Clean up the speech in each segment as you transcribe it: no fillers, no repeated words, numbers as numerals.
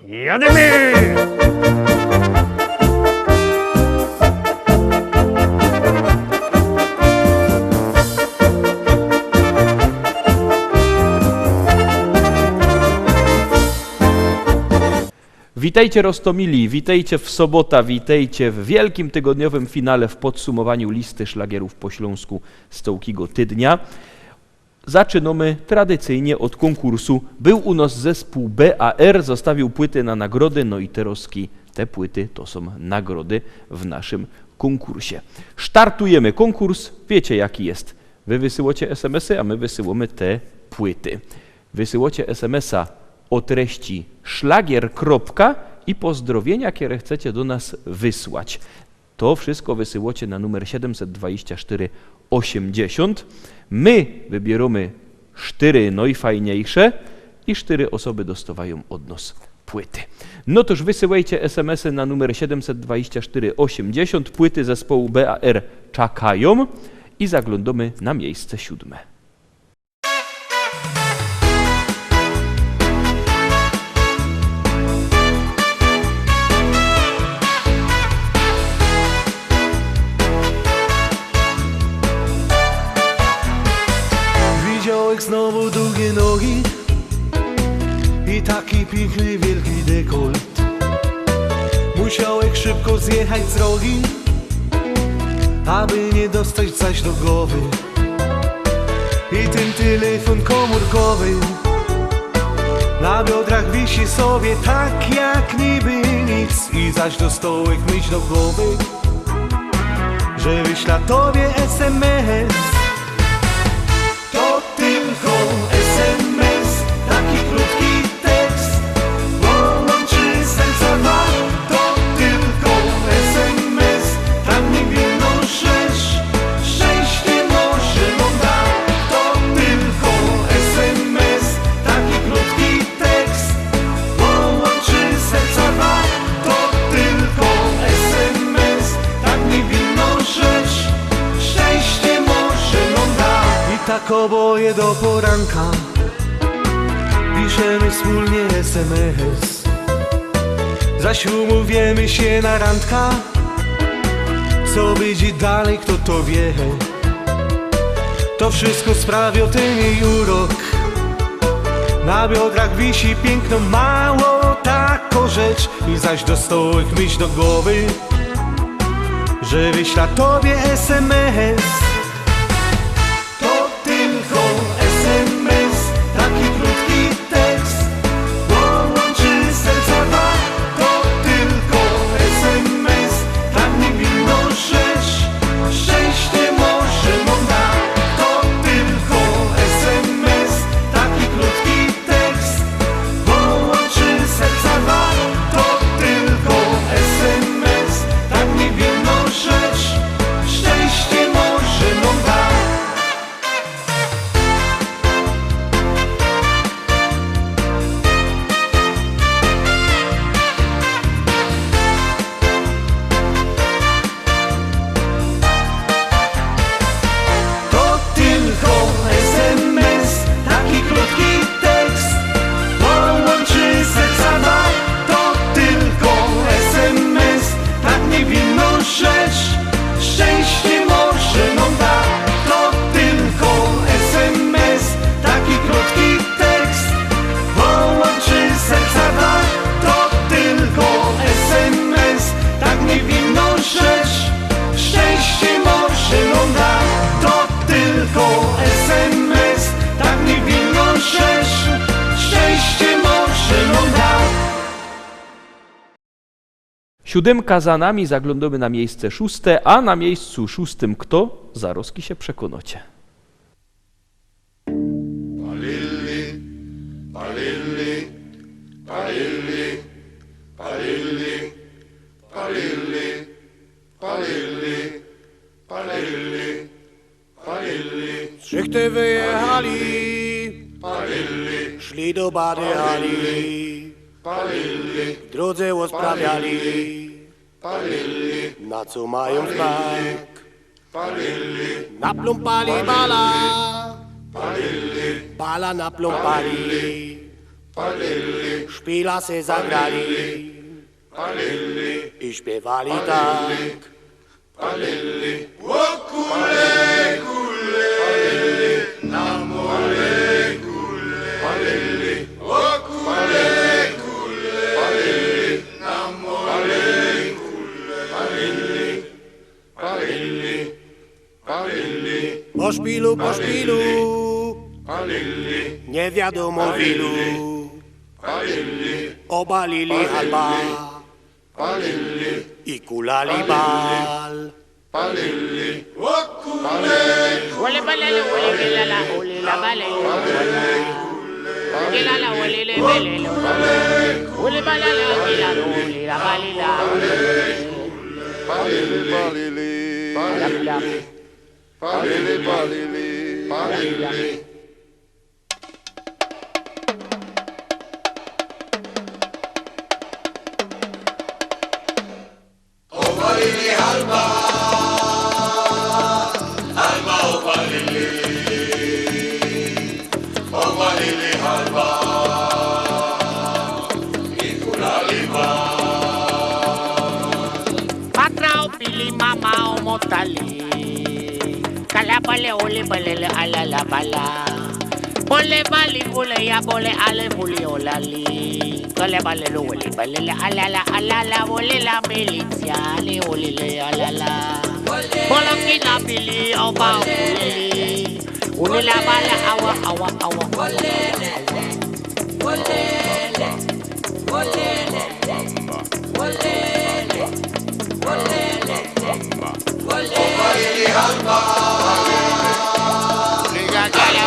Jademy! Witajcie Rostomili, witajcie w sobota, witajcie w wielkim tygodniowym finale w podsumowaniu listy szlagierów po śląsku Stołkiego Tydnia. Zaczynamy tradycyjnie od konkursu. Był u nas zespół BAR, zostawił płyty na nagrody, no i te płyty to są nagrody w naszym konkursie. Startujemy konkurs, wiecie jaki jest. Wy wysyłacie SMS-y, a my wysyłamy te płyty. Wysyłacie SMS-a o treści szlagier. I pozdrowienia, które chcecie do nas wysłać. To wszystko wysyłacie na numer 724 80. My wybieramy 4 najfajniejsze i 4 osoby dostawają od nas płyty. No toż wysyłajcie SMS-y na numer 724 80. Płyty zespołu BAR czekają i zaglądamy na miejsce 7. Znowu długie nogi i taki piękny wielki dekolt. Musiałeś szybko zjechać z drogi, aby nie dostać zaś do głowy. I ten telefon komórkowy na biodrach wisi sobie tak jak niby nic. I zaś dostałeś myśl do głowy, że wyśla tobie SMS. SMS, taki krótki tekst, połączy serca dwa. To tylko SMS, tam niewinną rzecz, szczęście może nam da. To tylko SMS, taki krótki tekst, połączy serca dwa. To tylko SMS, tak niewinną rzecz, szczęście może nam da. I tak oboje do poranka piszemy wspólnie SMS. Zaś umówiemy się na randka, co będzie dalej, kto to wie. To wszystko sprawia ten jej urok. Na biodrach wisi piękno, mało taką rzecz. I zaś dostałeś myśl do głowy, że wyśla tobie SMS. Siódemka za nami, zaglądamy na miejsce 6, a na miejscu 6 kto? Zaroski się przekonacie. Palilli, palilli, palilli, palilli, palilli, palilli, palilli, palilli. Szychty wyjechali, Palilli, szli do Bady Hali. palilli, W drodze rozprawiali, palilli, na co mają znak. palilli, Napląpali bala, palilli, bala napląpali. Szpilasy zagrali i śpiewali tak. Po szpilu, nie wiadomo w ilu, obalili halba i kulali bal. Ole balele, ole gelala, ole la balele, gelala, ole le belele, ole balala, gelala, ole la balela, patrao pili mama omotali, kalabale ole balele ala la bala, bole bali bole ya bole ale buli olali, kalabale lo ole balele ala la bole la militia ale ole le ala la, bolo kina pili oba ole la bala awa awa awa olele olele olele olele olele olele halba liga gala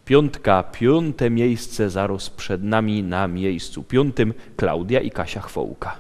Piątka, piąte miejsce zaraz przed nami na miejscu piątym Klaudia i Kasia Chwołka.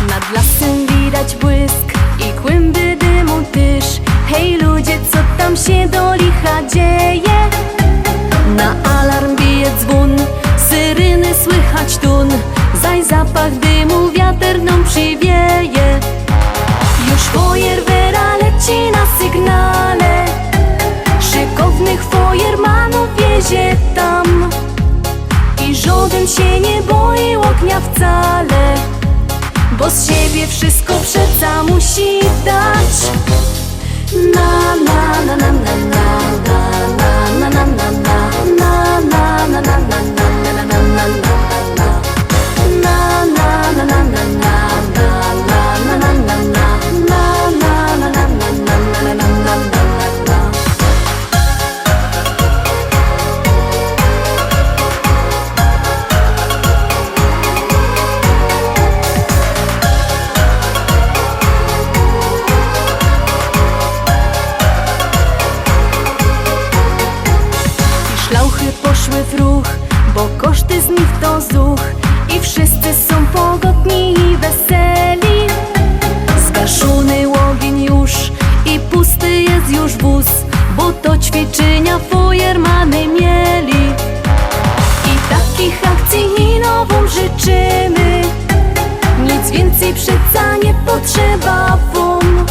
Nad lasem widać błysk i kłęby dymu tyż. Hej ludzie, co tam się do licha dzieje? Na alarm bije dzwon, syryny słychać tun. Zaś zapach dymu wiatr nam przywieje. Już fajerwera leci na sygnale, szykownych fajermanów wiezie tam. I żaden się nie boi ognia wcale, bo z siebie wszystko przeca musi dać. Na na na na na na na na na na na na na na na na na na na dziewczynia fujermany mieli. I takich akcji i nową życzymy. Nic więcej przeca nie potrzeba wam,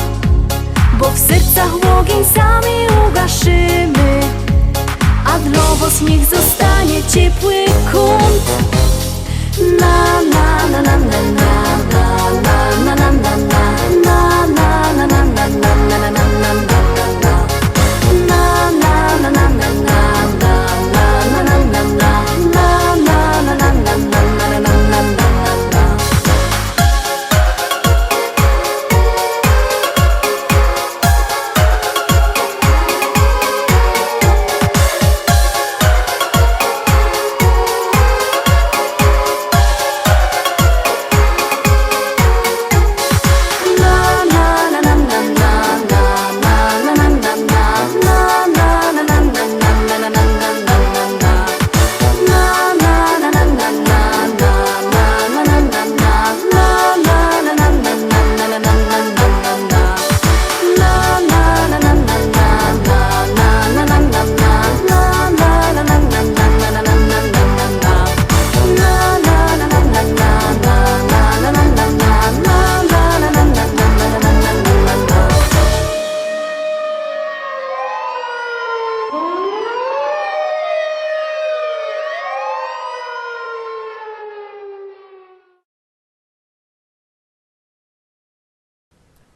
bo w sercach ogień sami ugaszymy. A dla was niech zostanie ciepły kąt. Na na na na na na na na na na na na na na na na na na na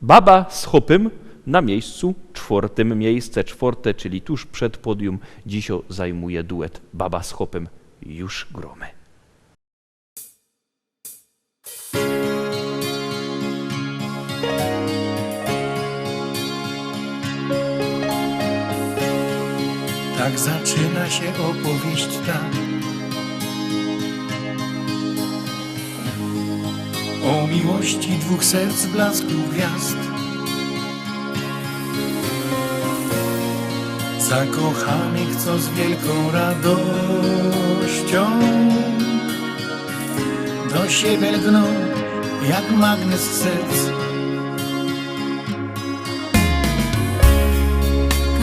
Baba z chopem na miejscu czwartym. Miejsce czwarte, czyli tuż przed podium, dzisiaj zajmuje duet Baba z chopem. Już gromy. Tak zaczyna się opowieść ta o miłości dwóch serc blasku gwiazd, zakochanych, co z wielką radością do siebie lgną jak magnes serc.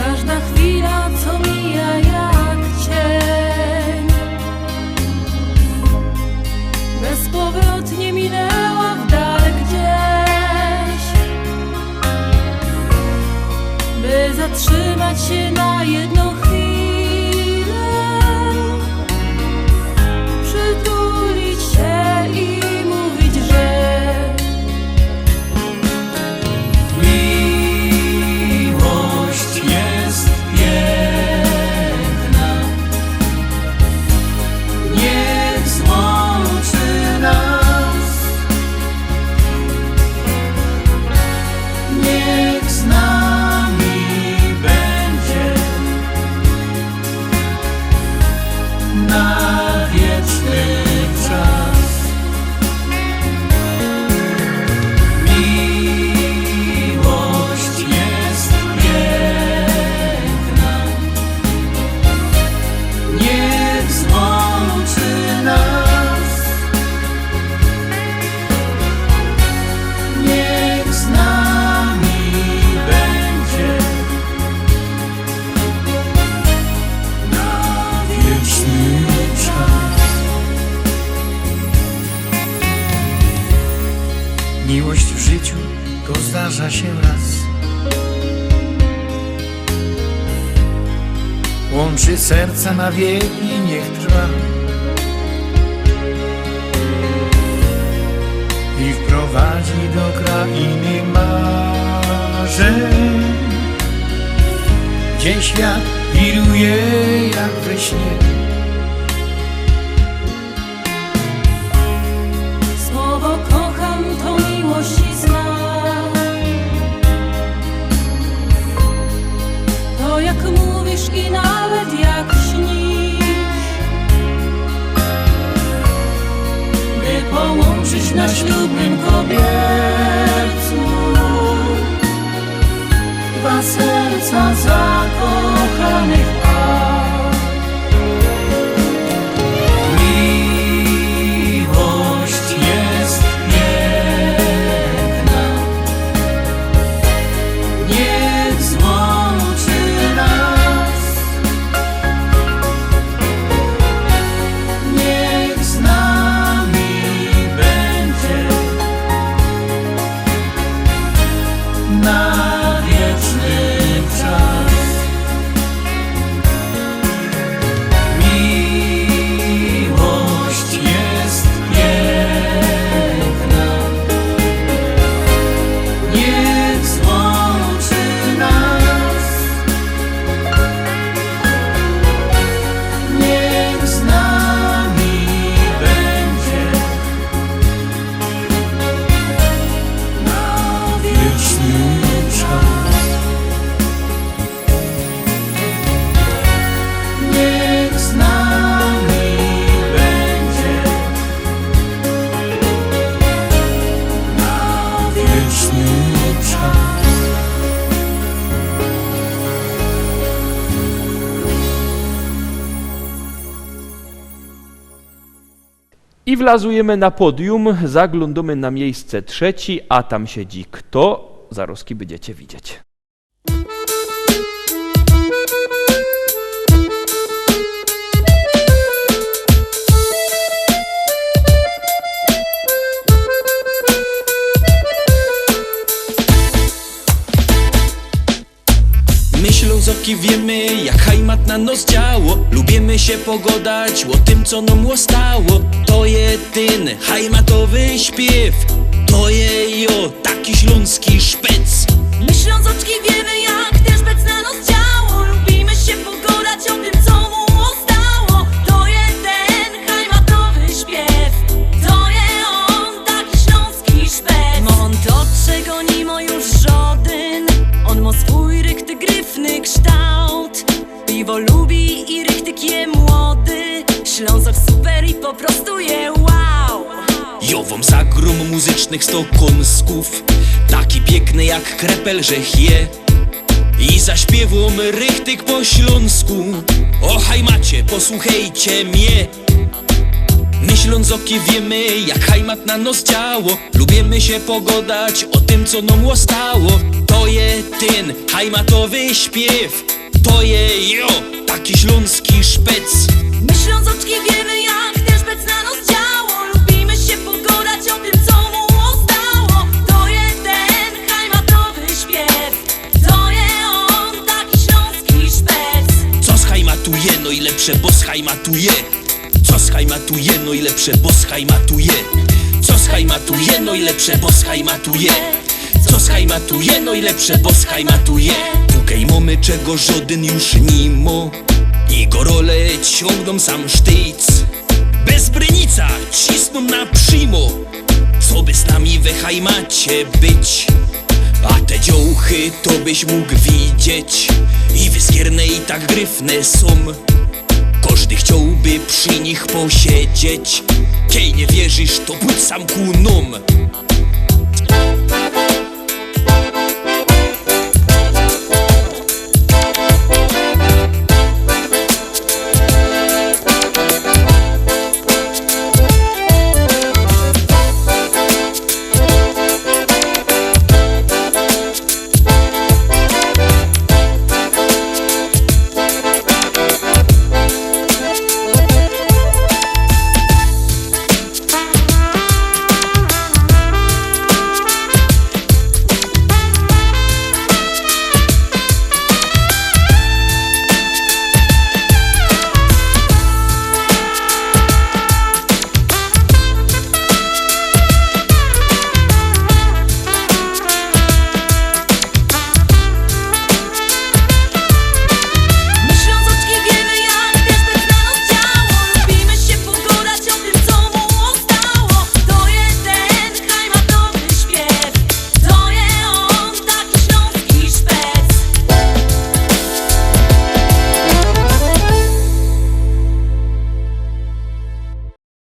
Każda chwila, co mija jak cień, bezpowrotnie minęła w dal gdzieś, by zatrzymać się na jedną chwilę, przytulić się i mówić, że Miłość jest piękna, niech złączy nas, niech z nami będzie na wieczny czas. Miłość jest piękna, niech złączy nas, niech z nami będzie na wieczny czas. Miłość w życiu to zdarza się raz, łączy serca na wieki, niech trwa i wprowadzi do krainy marzeń, gdzie świat wiruje jak we śnie. słowo kocham to miłości znak. To jak mówisz i nawet jak śnisz, by połączyć na ślubnym kobiercu dwa serca zakochanych par. Miłość jest piękna, niech złączy nas, I wlazujemy na podium, zaglądamy na miejsce trzecie, a tam siedzi kto? Zaroski będziecie widzieć. My Ślązoki wiemy, jak hajmat na nos działo. Lubimy się pogodać o tym, co nam ostało. To jedyny hajmatowy śpiew. To je jo, taki śląski szpec. My Ślązoczki wiemy, jak też bec na nos działo. Lubimy się pogodać o tym, co mu ostało. To jeden hajmatowy śpiew. To je on, taki śląski szpec. On to, czego nie ma już żaden. On ma swój rychty gryfny kształt. Piwo lubi i rychtyk je młody. Ślązok super i po prostu je wow. Jo wam zagrom muzycznych sto kąsków. Taki piękny jak krepel, że je. I zaśpiewam rychtyk po śląsku. O hajmacie, posłuchajcie mnie. My Ślązoki wiemy, jak hajmat na nos działo. Lubimy się pogodać o tym, co nam ostało. To je ten hajmatowy śpiew. To je jo, taki śląski szpec. My Ślązoczki wiemy, jak też bec na nos działo. Lubimy się pogodać o tym, co mu ostało. To jeden hajmatowy śpiew. To je on, taki śląski szpec. Co schajmatuje, no i lepsze, bo schajmatuje. Co schajmatuje, no i lepsze, bo schajmatuje. Co schajmatuje, no i lepsze, bo schajmatuje. Co schajmatuje, no i lepsze, bo schajmatuje. Tukaj mamy czego żaden już nie ma. I gorole ciągną sam sztyc. Bez brynica cisną na przymo. Co by z nami we hajmacie być? A te dziołchy to byś mógł widzieć. I wyskierne i tak gryfne są. Każdy chciałby przy nich posiedzieć. Kiej nie wierzysz, to pójdź sam ku nam.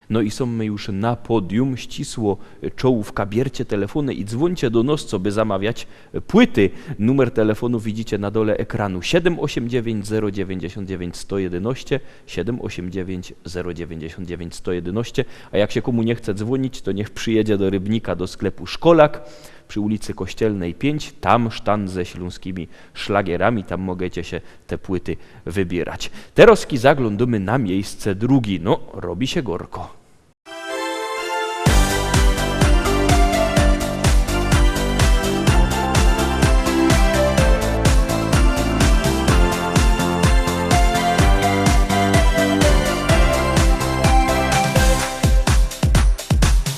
No i są my już na podium, ścisło czołówka, bierzcie telefony i dzwońcie do nas, co by zamawiać płyty. Numer telefonu widzicie na dole ekranu 789 099 111, 789 099 111, a jak się komu nie chce dzwonić, to niech przyjedzie do Rybnika, do sklepu Szkolak przy ulicy Kościelnej 5, tam sztan ze śląskimi szlagierami, tam możecie się te płyty wybierać. Teraz zaglądamy na miejsce drugie, no robi się gorko.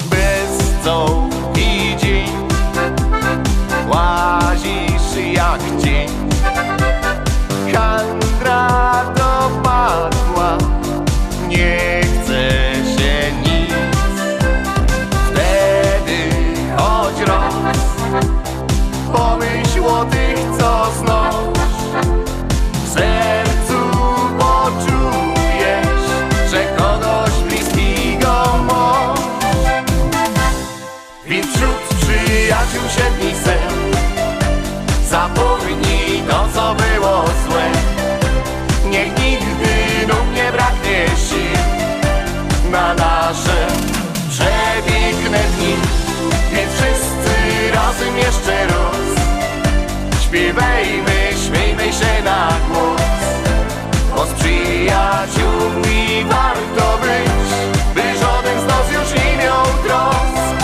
Bez co i dzień łazisz jak dzień. Handra dopadła, nie chce się nic. Wtedy choć raz pomyśl o tych, co znasz. W sercu poczujesz, że kogoś bliskiego masz. Więc wśród przyjaciół siedmi sen zapomnij to, co było złe. Niech nigdy nam nie braknie sił na nasze razem jeszcze raz. Śpiewajmy, śmiejmy się na głos, bo z przyjaciółmi warto być, by żaden z nas już nie miał trosk.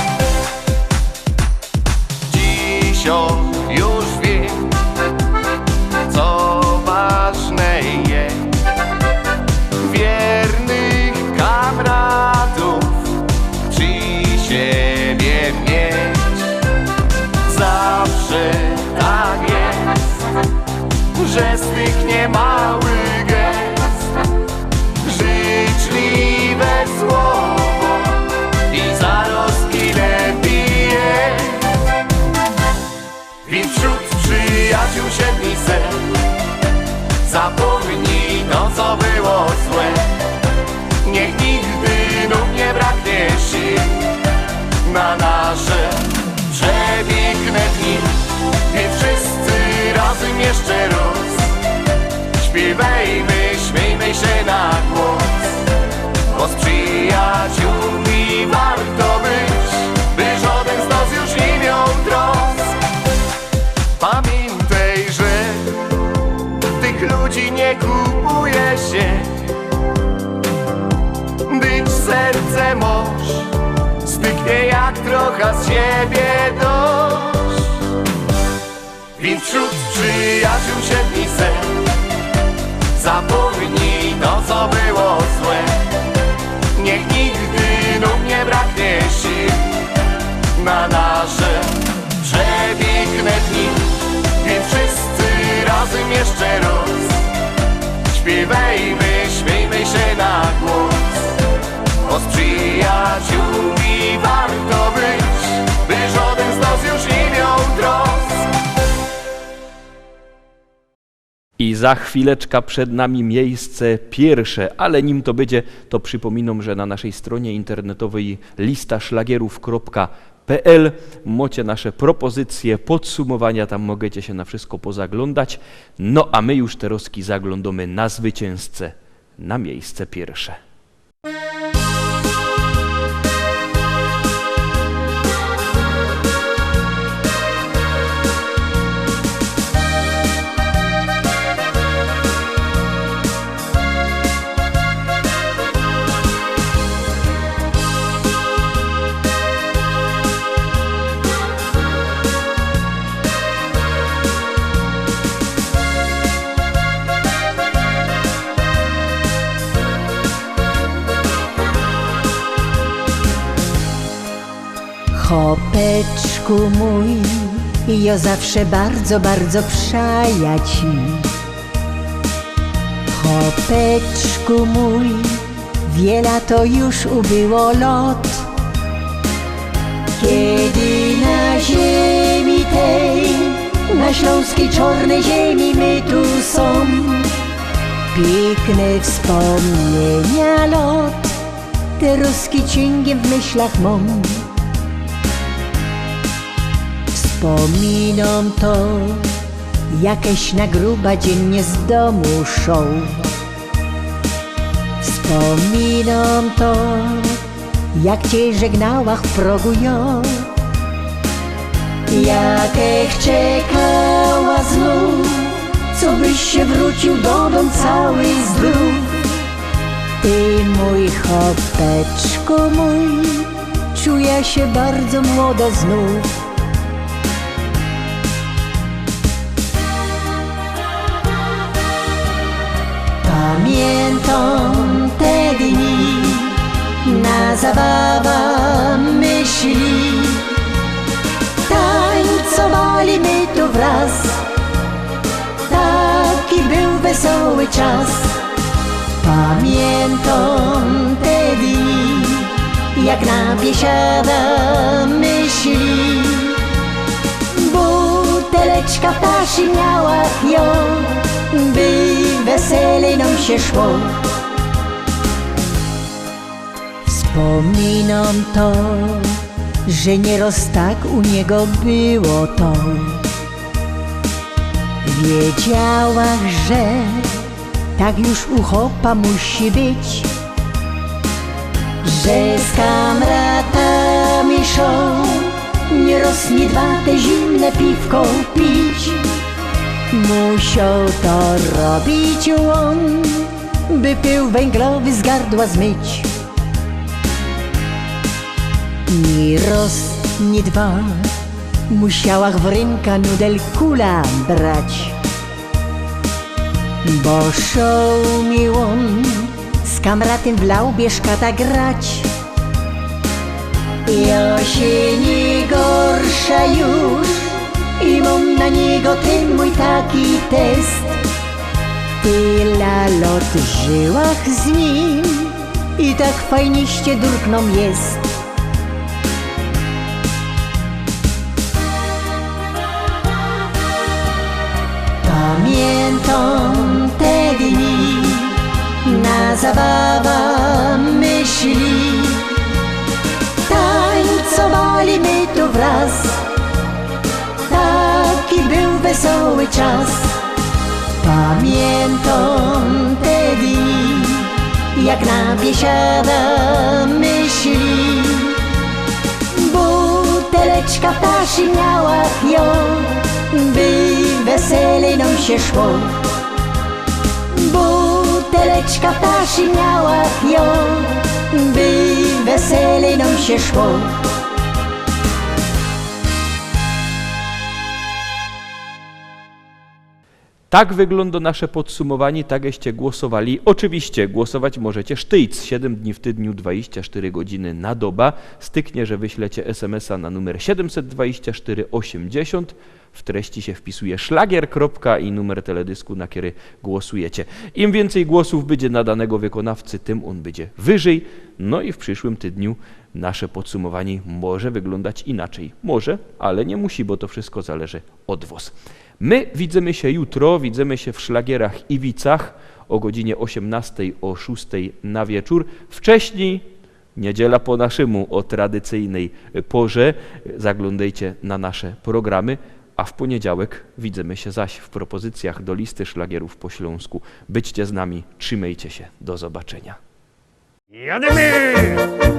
Dzisiaj już wiem, co ważne jest. Wiernych kamratów przy siebie mieć. Zawsze tak jest, że z tych niemałych gest życzliwe słowo i zaroski lepiej jest. Więc wśród przyjaciół siedmi set zapomnij to, co było złe. Niech nigdy nam nie braknie sił na nasze przepiękne dni. Więc wszyscy razem jeszcze raz śpiewajmy, śmiejmy się na głos, bo z przyjaciółmi warto być, by żaden z nas już nie miał trosk. Pamiętaj, że tych ludzi nie kupuje się, gdyż serce moż styknie jak trochę z siebie dość. Więc wśród przyjaciół siedmi set zapomnij to, co było złe. Niech nigdy nam nie braknie sił na nasze przepiękne dni. Więc wszyscy razem jeszcze raz śpiewajmy, śmiejmy się na głos, bo z przyjaciółmi warto być, by żaden z nas już nie miał trosk. I za chwileczkę przed nami miejsce pierwsze, ale nim to będzie, to przypominam, że na naszej stronie internetowej listaszlagierów.pl macie nasze propozycje, podsumowania, tam możecie się na wszystko pozaglądać. No a my już teraz zaglądamy na zwycięzcę, na miejsce pierwsze. Chopeczku mój, ja zawsze bardzo, bardzo przaja ci. Chopeczku mój, wiele to już ubyło lot, kiedy na ziemi tej, na śląskiej czarnej ziemi my tu są. Piękne wspomnienia lot, te ruski cięgiem w myślach mam. Wspominam to, jakieś na gruba dziennie z domu szą. Wspominam to, jak cię żegnałach w progu ja. Jakech czekała znów, co byś się wrócił do domu cały zdrów. Ty mój chopeczku mój, czuję się bardzo młodo znów. Pamiętam te dni, na zabawa myśli, tańcowali my tu wraz, taki był wesoły czas. Pamiętam te dni, jak na biesiada myśli, buteleczka ptaszy miała ją, by wesele nam się szło. Wspominam to, że nieraz tak u niego było to. Wiedziałach, że tak już u chopa musi być, że z kamratami szą nie raz, nie dwa te zimne piwko pić. Musiał to robić on, by pył węglowy z gardła zmyć. Ni raz, ni dwa, musiała w ręka nudel kula brać. Bo szał mi on z kamratem w laubie szkata grać. Ja się nie gorsza już i mam na niego ten mój taki test. Tyle lat żyłach z nim i tak fajniście durkną jest. Pamiętam te dni, na zabawa myśli. Tańcowali my tu wraz, taki był wesoły czas. Pamiętam te dni, jak na biesiada myśli. Buteleczka ptaszy miała ją, by wesele nam się szło. Buteleczka ptaszy miała ją, by wesele nam się szło. Tak wygląda nasze podsumowanie, takeście głosowali. Oczywiście głosować możecie sztyjc, 7 dni w tygodniu, 24 godziny na doba. Styknie, że wyślecie SMS-a na numer 724 80. W treści się wpisuje szlagier. I numer teledysku, na który głosujecie. Im więcej głosów będzie na danego wykonawcy, tym on będzie wyżej. No i w przyszłym tygodniu nasze podsumowanie może wyglądać inaczej. Może, ale nie musi, bo to wszystko zależy od was. My widzimy się jutro, widzimy się w Szlagierach Iwicach o godzinie 18, o 6 na wieczór. Wcześniej, niedziela po naszemu, o tradycyjnej porze. Zaglądajcie na nasze programy, a w poniedziałek widzimy się zaś w propozycjach do listy szlagierów po śląsku. Byćcie z nami, trzymajcie się, do zobaczenia. Jademy!